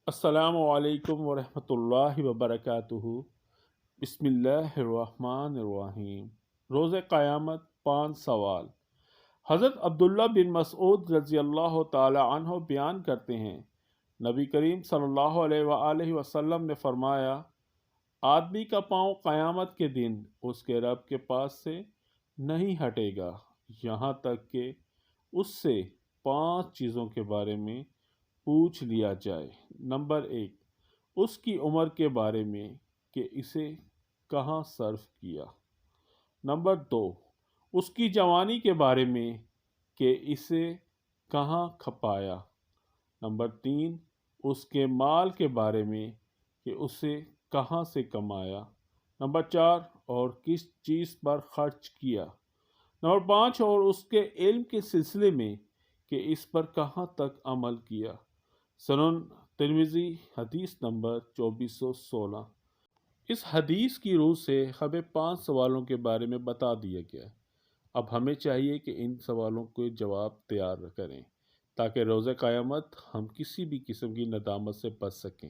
السلام علیکم ورحمۃ اللہ وبرکاتہ۔ بسم اللہ الرحمن الرحیم۔ روز قیامت 5 سوال۔ حضرت عبداللہ بن مسعود رضی اللہ تعالی عنہ بیان کرتے ہیں، نبی کریم صلی اللہ علیہ وآلہ وسلم نے فرمایا، آدمی کا پاؤں قیامت کے دن اس کے رب کے پاس سے نہیں ہٹے گا یہاں تک کہ اس سے 5 چیزوں کے بارے میں پوچھ لیا جائے۔ نمبر 1، اس کی عمر کے بارے میں کہ اسے کہاں صرف کیا۔ نمبر 2، اس کی جوانی کے بارے میں کہ اسے کہاں کھپایا۔ نمبر 3، اس کے مال کے بارے میں کہ اسے کہاں سے کمایا۔ نمبر 4، اور کس چیز پر خرچ کیا۔ نمبر 5، اور اس کے علم کے سلسلے میں کہ اس پر کہاں تک عمل کیا۔ سنن ترمذی حدیث نمبر 2416۔ اس حدیث کی روح سے ہمیں 5 سوالوں کے بارے میں بتا دیا گیا ہے۔ اب ہمیں چاہیے کہ ان سوالوں کے جواب تیار کریں تاکہ روز قیامت ہم کسی بھی قسم کی ندامت سے بچ سکیں۔